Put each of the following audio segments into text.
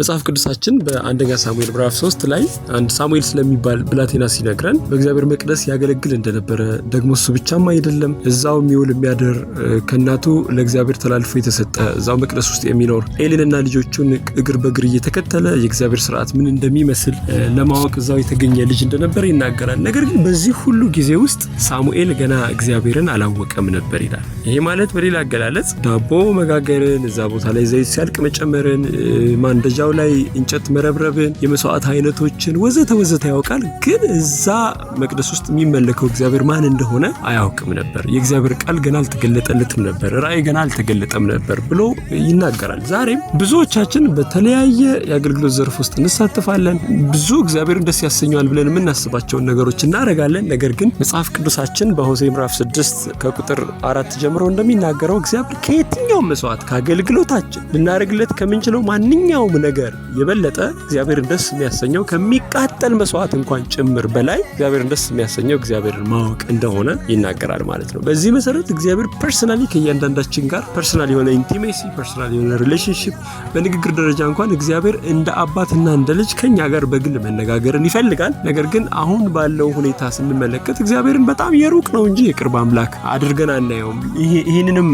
መጽሐፍ ቅዱሳችን በአንደኛ ሳሙኤል ምዕራፍ 3 ላይ አንድ ሳሙኤል ስለሚባል ብላቴና ሲነግረን በእግዚአብሔር መቅደስ ያገለግል እንደነበረ ደግሞ እሱ ብቻም አይደለም እዛው የሚውል የሚያደር ከናቱ ለእግዚአብሔር ተላልፎ የተሰጠ እዛው መቅደስ ውስጥ የሚኖር ኤሊንና ልጆቹን እግር በእግር እየተከተለ የእግዚአብሔር ሥርዓት ምን እንደሚመስል ለማወቅ እዛው የተገኘ ልጅ እንደነበረ ይናገራል። ነገር ግን በዚህ ሁሉ ጊዜ ውስጥ ሳሙኤል ገና እግዚአብሔርን አላወቀም ነበር ይላል። ይሄ ማለት በሌላ አገላለጽ ዳቦ መጋገርን፣ እዛ ቦታ ላይ ዘይት ሲያልቅ መጨመርን፣ ማንደጃው ላይ እንጨት መረብረብን፣ የመስዋዕት አይነቶችን ወዘተ ያውቃል። ግን እዛ መቅደስ ውስጥ የሚመለከው እግዚአብሔር ማን እንደሆነ አያውቅም ነበር። የእግዚአብሔር ቃል ገና አልተገለጠለትም ነበር፣ ራእይ ገና አልተገለጠም ነበር ብሎ ይናገራል። ዛሬም ብዙዎቻችን በተለያየ የአገልግሎት ዘርፍ ውስጥ እንሳተፋለን። ብዙ እግዚአብሔርን ደስ ያሰኘዋል ብለን የምናስባቸውን ነገሮች እናደርጋለን። ነገር ግን መጽሐፍ ቅዱሳችን በሆሴዕ ምዕራፍ 6 ከቁጥር 4 ጀምሮ እንደሚናገረው እግዚአብሔር ከየትኛውም መስዋዕት ከአገልግሎታችን ልናደርግለት ከምንችለው ማንኛውም ነገር የበለጠ እግዚአብሔርን ደስ የሚያሰኘው ከሚቃጠል መስዋዕት እንኳን ጭምር በላይ እግዚአብሔርን ደስ የሚያሰኘው እግዚአብሔርን ማወቅ እንደሆነ ይናገራል ማለት ነው። በዚህ መሰረት እግዚአብሔር ፐርሰናሊ ከእያንዳንዳችን ጋር ፐርሰናል የሆነ ኢንቲሜሲ፣ ፐርሰናል የሆነ ሪሌሽንሺፕ፣ በንግግር ደረጃ እንኳን እግዚአብሔር እንደ አባትና እንደ ልጅ ከኛ ጋር በግል መነጋገርን ይፈልጋል። ነገር ግን አሁን ባለው ሁኔታ ስንመለከት እግዚአብሔርን በጣም የሩቅ ነው እንጂ የቅርብ አምላክ አድርገን አናየውም። ይህንንም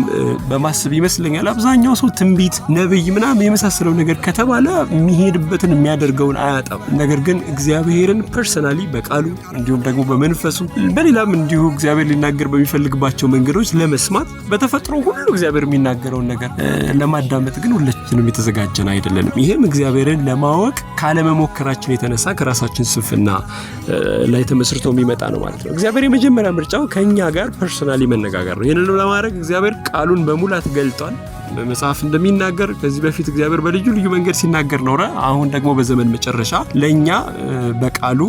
በማሰብ ይመስለኛል አብዛኛው ሰው ትንቢት፣ ነብይ ምናምን የመሳሰለው ነገር ከተባለ የሚሄድበትን የሚያደርገውን አያጣም። ነገር ግን እግዚአብሔርን ፐርሰናሊ በቃሉ እንዲሁም ደግሞ በመንፈሱ በሌላም እንዲሁ እግዚአብሔር ሊናገር በሚፈልግባቸው መንገዶች ለመስማት በተፈጥሮ ሁሉ እግዚአብሔር የሚናገረውን ነገር ለማዳመጥ ግን ሁላችንም የተዘጋጀን አይደለንም። ይሄም እግዚአብሔርን ለማወቅ ካለመሞከራችን የተነሳ ከራሳችን ስንፍና ላይ ተመስርቶ የሚመጣ ነው ማለት ነው። እግዚአብሔር የመጀመሪያ ምርጫው ከኛ ጋር ፐርሰናሊ መነጋገር ነው። ይህንን ለማድረግ እግዚአብሔር ቃሉን በሙላት ገልጧል። በመጽሐፍ እንደሚናገር ከዚህ በፊት እግዚአብሔር በልዩ ልዩ መንገድ ሲናገር ኖረ። አሁን ደግሞ በዘመን መጨረሻ ለኛ በቃሉ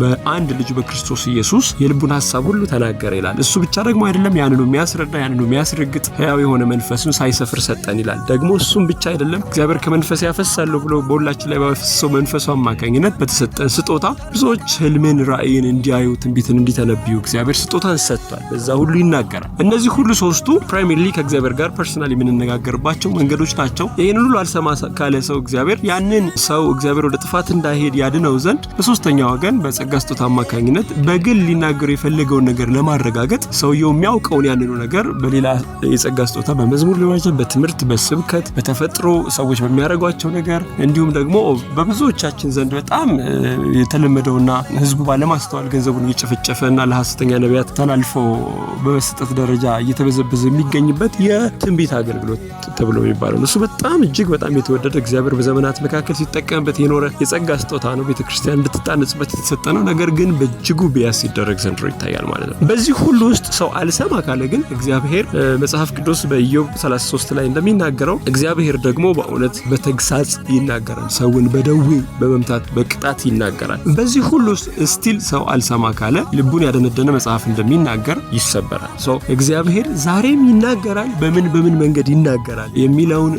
በአንድ ልጁ በክርስቶስ ኢየሱስ የልቡን ሐሳብ ሁሉ ተናገረ ይላል። እሱ ብቻ ደግሞ አይደለም፣ ያንኑ የሚያስረዳ ያንኑ የሚያስረግጥ ሕያው የሆነ መንፈስን ሳይሰፍር ሰጠን ይላል። ደግሞ እሱም ብቻ አይደለም፣ እግዚአብሔር ከመንፈስ ያፈሳለሁ ብሎ በሁላችን ላይ ባፈሰሰው መንፈሱ አማካኝነት በተሰጠን ስጦታ ብዙዎች ህልምን፣ ራእይን እንዲያዩ፣ ትንቢትን እንዲተነብዩ እግዚአብሔር ስጦታን ሰጥቷል። በዛ ሁሉ ይናገራል። እነዚህ ሁሉ ሶስቱ ፕራይመሪሊ ከእግዚአብሔር ጋር ፐርሰናሊ የምንነጋገርባቸው መንገዶች ናቸው። ይህንን ሁሉ አልሰማ ካለ ሰው እግዚአብሔር ያንን ሰው እግዚአብሔር ወደ ጥፋት እንዳይሄድ ያድነው ዘንድ በሶስተኛ ወገን በጸጋ ስጦታ አማካኝነት በግል ሊናገር የፈለገውን ነገር ለማረጋገጥ ሰውየው የሚያውቀውን ያንኑ ነገር በሌላ የጸጋ ስጦታ በመዝሙር ሊሆን ይችላል፣ በትምህርት፣ በስብከት፣ በተፈጥሮ ሰዎች በሚያደርጓቸው ነገር እንዲሁም ደግሞ በብዙዎቻችን ዘንድ በጣም የተለመደውና ህዝቡ ባለማስተዋል ገንዘቡን እየጨፈጨፈና ለሐሰተኛ ነቢያት ተላልፎ በመስጠት ደረጃ እየተበዘበዘ የሚገኝበት የትንቢት አገልግሎት ተብሎ የሚባለው እሱ በጣም እጅግ በጣም የተወደደ እግዚአብሔር በዘመናት መካከል ሲጠቀምበት የኖረ የጸጋ ስጦታ ነው። ቤተክርስቲያን እንድትጣነጽበት የተሰጠ ነው። ነገር ግን በእጅጉ ቢያስ ሲደረግ ዘንድሮ ይታያል ማለት ነው። በዚህ ሁሉ ውስጥ ሰው አልሰማ ካለ ግን እግዚአብሔር መጽሐፍ ቅዱስ በኢዮብ 33 ላይ እንደሚናገረው እግዚአብሔር ደግሞ በእውነት በተግሳጽ ይናገራል። ሰውን በደዌ በመምታት በቅጣት ይናገራል። በዚህ ሁሉ ውስጥ ስቲል ሰው አልሰማ ካለ ልቡን ያደነደነ መጽሐፍ እንደሚናገር ይሰበራል። እግዚአብሔር ዛሬም ይናገራል። በምን መንገድ ይናገራል የሚለውን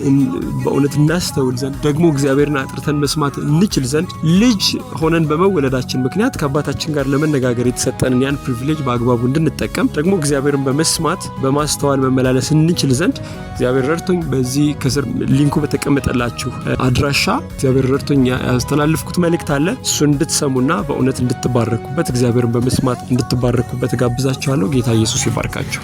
በእውነት እናስተውል ዘንድ ደግሞ እግዚአብሔርን አጥርተን መስማት እንችል ዘንድ ልጅ ሆነን በመወለዳችን ምክንያት ከአባታችን ጋር ለመነጋገር የተሰጠንን ያን ፕሪቪሌጅ በአግባቡ እንድንጠቀም ደግሞ እግዚአብሔርን በመስማት በማስተዋል መመላለስ እንችል ዘንድ እግዚአብሔር ረድቶኝ በዚህ ከስር ሊንኩ በተቀመጠላችሁ አድራሻ እግዚአብሔር ረድቶኝ ያስተላልፍኩት መልእክት አለ። እሱን እንድትሰሙና በእውነት እንድትባረኩበት እግዚአብሔርን በመስማት እንድትባረኩበት ጋብዛችኋለሁ። ጌታ ኢየሱስ ይባርካችሁ።